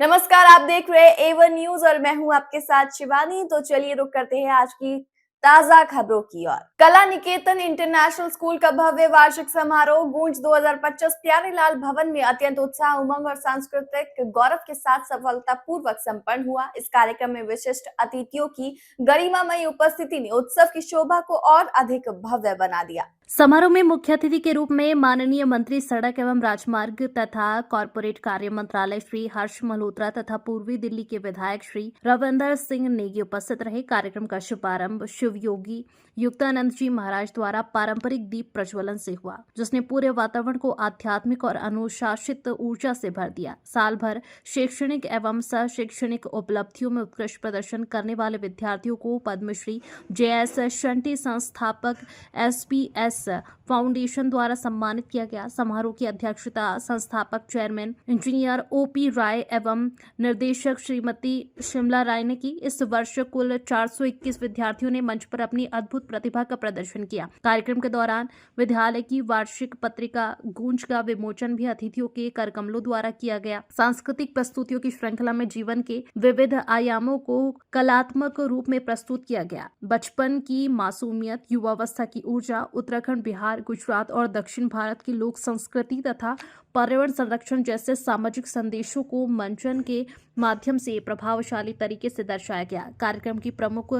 नमस्कार, आप देख रहे हैं A1 न्यूज और मैं हूं आपके साथ शिवानी। तो चलिए रुक करते हैं आज की ताजा खबरों की ओर। कला निकेतन इंटरनेशनल स्कूल का भव्य वार्षिक समारोह गूंज 2025 प्यारेलाल भवन में अत्यंत उत्साह, उमंग और सांस्कृतिक गौरव के साथ सफलतापूर्वक संपन्न हुआ। इस कार्यक्रम में विशिष्ट अतिथियों की गरिमामयी उपस्थिति ने उत्सव की शोभा को और अधिक भव्य बना दिया। समारोह में मुख्य अतिथि के रूप में माननीय मंत्री सड़क एवं राजमार्ग तथा कॉरपोरेट कार्य मंत्रालय श्री हर्ष मल्होत्रा तथा पूर्वी दिल्ली के विधायक श्री रविंदर सिंह नेगी उपस्थित रहे। कार्यक्रम का शुभारंभ शिव योगी युक्तानंद जी महाराज द्वारा पारंपरिक दीप प्रज्वलन से हुआ, जिसने पूरे वातावरण को आध्यात्मिक और अनुशासित ऊर्जा से भर दिया। साल भर शैक्षणिक एवं शैक्षणिक उपलब्धियों में उत्कृष्ट प्रदर्शन करने वाले विद्यार्थियों को पद्मश्री JS शंटी संस्थापक SPS फाउंडेशन द्वारा सम्मानित किया गया। समारोह की अध्यक्षता संस्थापक चेयरमैन इंजीनियर OP राय एवं निर्देशक श्रीमती शिमला राय ने की। इस वर्ष कुल 421 विद्यार्थियों ने मंच पर अपनी अद्भुत प्रतिभा का प्रदर्शन किया। कार्यक्रम के दौरान विद्यालय की वार्षिक पत्रिका गूंज का विमोचन भी अतिथियों के करकमलों द्वारा किया गया। सांस्कृतिक प्रस्तुतियों की श्रृंखला में जीवन के विविध आयामों को कलात्मक रूप में प्रस्तुत किया गया। बचपन की मासूमियत, युवावस्था की ऊर्जा, उत्तराखंड, बिहार, गुजरात और दक्षिण भारत की लोक संस्कृति तथा पर्यावरण संरक्षण जैसे सामाजिक संदेशों को मंचन के माध्यम से प्रभावशाली तरीके से दर्शाया गया। कार्यक्रम की प्रमुख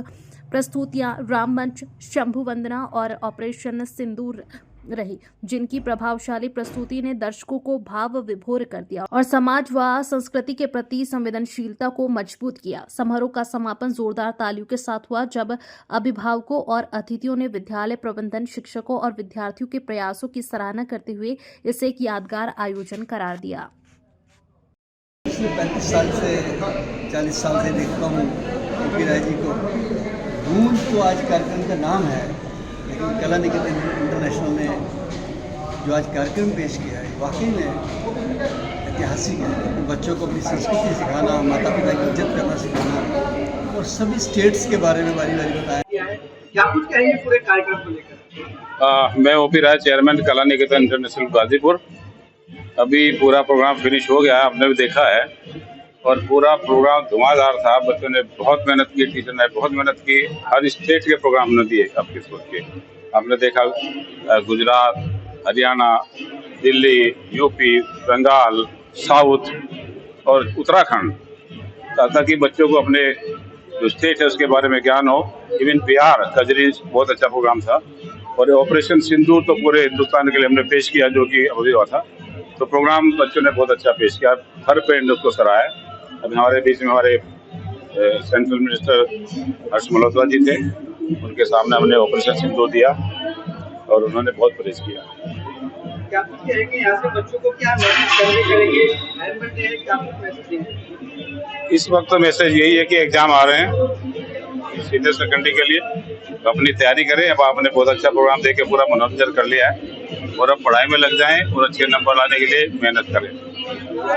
प्रस्तुतियां राम मंच, शंभु वंदना और ऑपरेशन सिंदूर रही, जिनकी प्रभावशाली प्रस्तुति ने दर्शकों को भाव विभोर कर दिया और समाज व संस्कृति के प्रति संवेदनशीलता को मजबूत किया। समारोह का समापन जोरदार तालियों के साथ हुआ, जब अभिभावकों और अतिथियों ने विद्यालय प्रबंधन, शिक्षकों और विद्यार्थियों के प्रयासों की सराहना करते हुए इसे एक यादगार आयोजन करार दिया। 35 साल से 40 साल से देखता हूँ OP राय जी को। गूंज तो आज कार्यक्रम का नाम है, लेकिन कला निकेतन इंटरनेशनल ने जो आज कार्यक्रम पेश किया है वाकई में ऐतिहासिक है। बच्चों को अपनी संस्कृति सिखाना, माता पिता की इज्जत करना सिखाना और सभी स्टेट्स के बारे में बारी बारी बताया है। क्या कुछ कहेंगे पूरे कार्यक्रम को लेकर? मैं OP राय, चेयरमैन कला निकेतन इंटरनेशनल गाजीपुर। अभी पूरा प्रोग्राम फिनिश हो गया है, आपने भी देखा है, और पूरा प्रोग्राम धुआंधार था। बच्चों ने बहुत मेहनत की, टीचर ने बहुत मेहनत की। हर स्टेट के प्रोग्राम ने दिए आपके सोच के। आपने देखा गुजरात, हरियाणा, दिल्ली, UP, बंगाल, साउथ और उत्तराखंड, ताकि बच्चों को अपने जो स्टेट है उसके बारे में ज्ञान हो। इवन बिहार कजरी बहुत अच्छा प्रोग्राम था। और ऑपरेशन सिंदूर तो पूरे हिंदुस्तान के लिए हमने पेश किया, जो कि अभी हुआ था। तो प्रोग्राम बच्चों ने बहुत अच्छा पेश किया, हर पेरेंट ने उसको सराहा है। अभी हमारे बीच में हमारे सेंट्रल मिनिस्टर हर्ष मल्होत्रा जी थे, उनके सामने हमने ऑपरेशन सिंदूर दिया और उन्होंने बहुत प्रेज किया। क्या कुछ कहेंगे यहाँ से बच्चों को, क्या मैसेज करने करेंगे? एनुअल डे है, क्या कुछ मैसेज देंगे? इस वक्त तो मैसेज यही है कि एग्जाम आ रहे हैं सीनियर सेकेंडरी के लिए, तो अपनी तैयारी करें। अब आपने बहुत अच्छा प्रोग्राम देके पूरा मनोरंजन कर लिया है, और अब पढ़ाई में लग जाएं और अच्छे नंबर लाने के लिए मेहनत करें।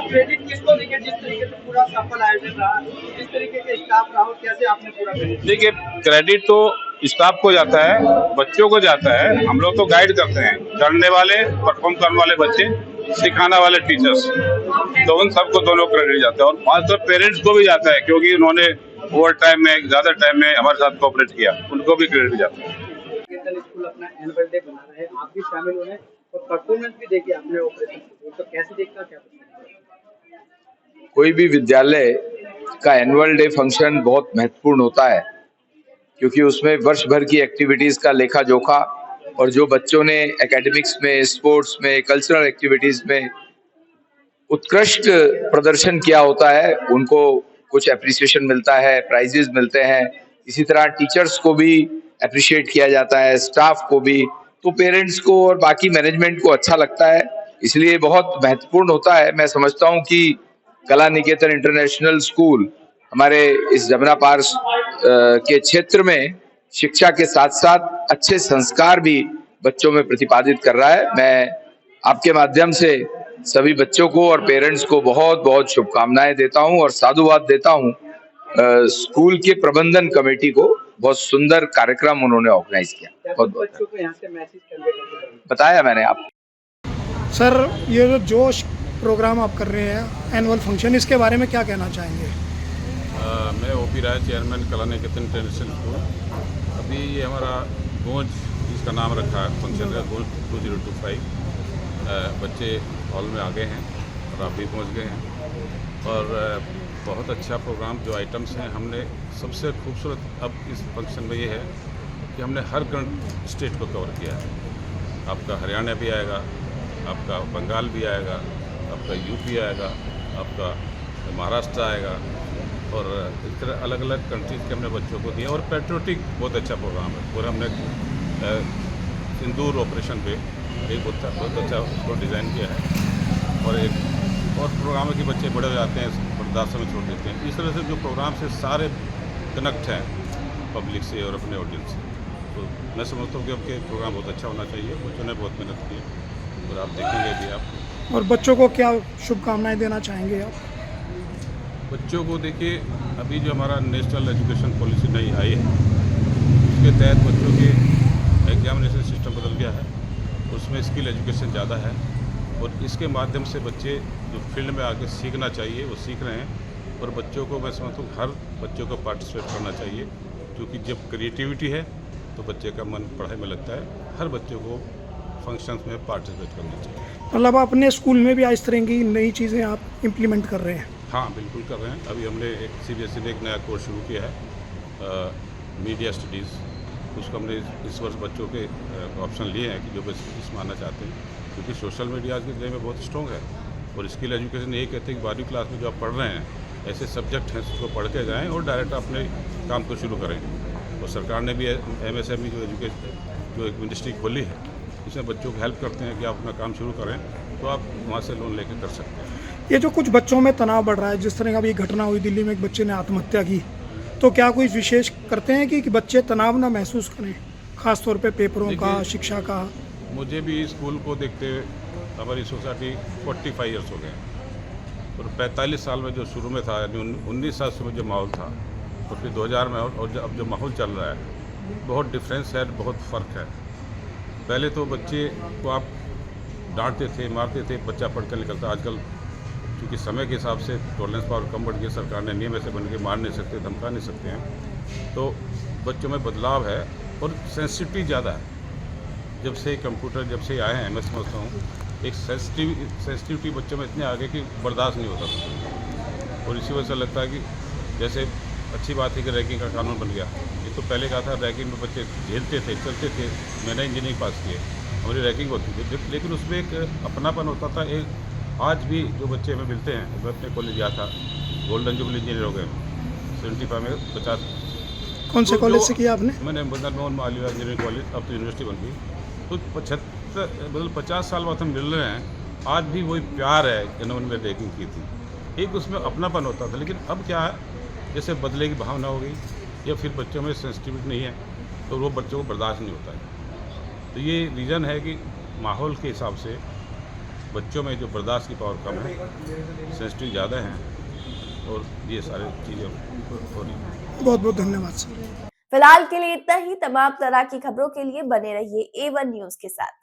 क्रेडिट किसको देंगे जिस तरीके से पूरा सफल आयोजन रहा, जिस तरीके के स्टाफ रहा, कैसे आपने पूरा किया? देखिए, क्रेडिट तो स्टाफ को जाता है, बच्चों को जाता है। हम लोग तो गाइड करते हैं, करने वाले, परफॉर्म करने वाले बच्चे, सिखाने वाले टीचर्स, तो उन सबको दोनों क्रेडिट जाता है। और खासतौर पेरेंट्स को भी जाता है, क्योंकि उन्होंने ओवर टाइम में, ज्यादा टाइम में हमारे साथ कोऑपरेट किया, उनको भी क्रेडिट जाता है। स्कूल अपना एनुअल डे बना रहा है, आप भी शामिल हुए और परफॉर्मेंस भी देखी आपने ऑपरेशन, तो कैसे देखता, क्या? कोई भी विद्यालय का एनुअल डे फंक्शन बहुत महत्वपूर्ण होता है, क्योंकि उसमें वर्ष भर की एक्टिविटीज का लेखा जोखा, और जो बच्चों ने एकेडमिक्स में, स्पोर्ट्स में, कल्चरल एक्टिविटीज में उत्कृष्ट प्रदर्शन किया होता है, उनको कुछ एप्रिसिएशन मिलता है, प्राइजेस मिलते हैं। इसी तरह टीचर्स को भी अप्रिशिएट किया जाता है, स्टाफ को भी, तो पेरेंट्स को और बाकी मैनेजमेंट को अच्छा लगता है, इसलिए बहुत महत्वपूर्ण होता है। मैं समझता हूँ कि कला निकेतन इंटरनेशनल स्कूल हमारे इस जमुना पार के क्षेत्र में शिक्षा के साथ साथ अच्छे संस्कार भी बच्चों में प्रतिपादित कर रहा है। मैं आपके माध्यम से सभी बच्चों को और पेरेंट्स को बहुत बहुत शुभकामनाएं देता हूं और साधुवाद देता हूं। स्कूल के प्रबंधन कमेटी को बहुत सुंदर कार्यक्रम उन्होंने ऑर्गेनाइज किया। बहुत बच्चों को यहाँ से मैसेज करने बताया मैंने आप सर, ये जो जोश प्रोग्राम आप कर रहे हैं एनुअल फंक्शन, इसके बारे में क्या कहना चाहेंगे? मैं ओपी राय, चेयरमैन कला निकेतन इंटरनेशनल स्कूल। अभी ये हमारा गूंज, जिसका नाम रखा है फंक्शन का, गूंज 2025, बच्चे हॉल में आ गए हैं और आप भी पहुँच गए हैं। और बहुत अच्छा प्रोग्राम, जो आइटम्स हैं, हमने सबसे खूबसूरत अब इस फंक्शन में ये है कि हमने हर स्टेट को कवर किया है। आपका हरियाणा भी आएगा, आपका बंगाल भी आएगा, आपका यूपी आएगा, आपका महाराष्ट्र आएगा, और इस तरह अलग अलग कंट्रीज़ के हमने बच्चों को दिया। और पेट्रियोटिक बहुत अच्छा प्रोग्राम है। और हमने सिंदूर ऑपरेशन पे एक बहुत अच्छा उसको डिज़ाइन किया है। और एक और प्रोग्राम है कि बच्चे बड़े हो जाते हैं, वृद्धाश्रम में छोड़ देते हैं। इस तरह से जो प्रोग्राम से सारे कनेक्ट हैं पब्लिक से और अपने ऑडियंस से। तो मैं समझता हूँ कि अब के प्रोग्राम बहुत अच्छा होना चाहिए। बच्चों ने बहुत मेहनत की और आप देखेंगे भी आप। और बच्चों को क्या शुभकामनाएं देना चाहेंगे आप? बच्चों को देखिए, अभी जो हमारा नेशनल एजुकेशन पॉलिसी नई आई है, उसके तहत बच्चों के एग्जामिनेशन सिस्टम बदल गया है। उसमें स्किल एजुकेशन ज़्यादा है और इसके माध्यम से बच्चे जो फील्ड में आके सीखना चाहिए वो सीख रहे हैं। और बच्चों को मैं समझता हूँ हर बच्चों को पार्टिसिपेट करना चाहिए, क्योंकि जब क्रिएटिविटी है तो बच्चे का मन पढ़ाई में लगता है। हर बच्चों को फंक्शंस में पार्टिसिपेट करना चाहिए। मतलब अपने स्कूल में भी इस तरह की नई चीज़ें आप इम्प्लीमेंट कर रहे हैं? हाँ, बिल्कुल कर रहे हैं। अभी हमने एक CBSE ने एक नया कोर्स शुरू किया है, मीडिया स्टडीज़। उसको हमने इस वर्ष बच्चों के ऑप्शन लिए हैं कि जो बच्चे इसमें आना चाहते हैं, क्योंकि सोशल मीडिया आज के दिन में बहुत स्ट्रॉन्ग है। और स्किल एजुकेशन ये कहते हैं कि 12वीं क्लास में जो आप पढ़ रहे हैं, ऐसे सब्जेक्ट हैं उसको पढ़ के जाएँ और डायरेक्ट अपने काम को शुरू करें। और सरकार ने भी MSME जो एक मिनिस्ट्री खोली है, इसमें बच्चों को हेल्प करते हैं कि आप अपना काम शुरू करें, तो आप वहाँ से लोन लेके कर सकते हैं। ये जो कुछ बच्चों में तनाव बढ़ रहा है, जिस तरह का अभी घटना हुई दिल्ली में, एक बच्चे ने आत्महत्या की, तो क्या कोई विशेष करते हैं कि बच्चे तनाव ना महसूस करें, खास तौर पे पेपरों का, शिक्षा का? मुझे भी स्कूल को देखते हुए हमारी सोसाइटी 45 ईयर्स हो गए और 45 साल में जो शुरू में था, यानी 19 साल से जो माहौल था, और फिर 2000 में और अब जो माहौल चल रहा है, बहुत डिफरेंस है, बहुत फ़र्क है। पहले तो बच्चे को आप डांटते थे, मारते थे, बच्चा पढ़ कर निकलता। आजकल क्योंकि समय के हिसाब से टॉलरेंस पावर कम बढ़ गई, सरकार ने नियम ऐसे बन के मार नहीं सकते, धमका नहीं सकते हैं, तो बच्चों में बदलाव है और सेंसिटिविटी ज़्यादा है। जब से कंप्यूटर जब से आए हैं, मैं समझता हूँ एक सेंसिटिविटी बच्चों में इतने आगे कि बर्दाश्त नहीं होता था। और इसी वजह से लगता है कि जैसे अच्छी बात है कि रैंकिंग का कानून बन गया। ये तो पहले कहा था रैंकिंग में बच्चे झेलते थे, चलते थे। मैंने इंजीनियरिंग पास किए, हमारी रैंकिंग होती थी, लेकिन उसमें एक अपनापन होता था। एक आज भी जो बच्चे हमें मिलते हैं, मैं अपने कॉलेज गया था, गोल्डन जुबली इंजीनियर हो गए 75 में 50। कौन से कॉलेज से किया आपने? मैंने मदन मोहन मालवीय इंजीनियरिंग कॉलेज, अब तो यूनिवर्सिटी बन गई। तो 50 साल बाद हम मिल रहे हैं, आज भी वही प्यार है कि उन्होंने रैंकिंग की थी। एक उसमें अपनापन होता था, लेकिन अब क्या है, जैसे बदले की भावना हो गई या फिर बच्चों में सेंसिटिविटी नहीं है, तो वो बच्चों को बर्दाश्त नहीं होता है। तो ये रीज़न है कि माहौल के हिसाब से बच्चों में जो बर्दाश्त की पावर कम है, सेंसिटिव ज़्यादा है, और ये सारी चीज़ें हो रही हैं। बहुत बहुत धन्यवाद सर। फिलहाल के लिए इतना ही। तमाम तरह की खबरों के लिए बने रहिए A1 न्यूज़ के साथ।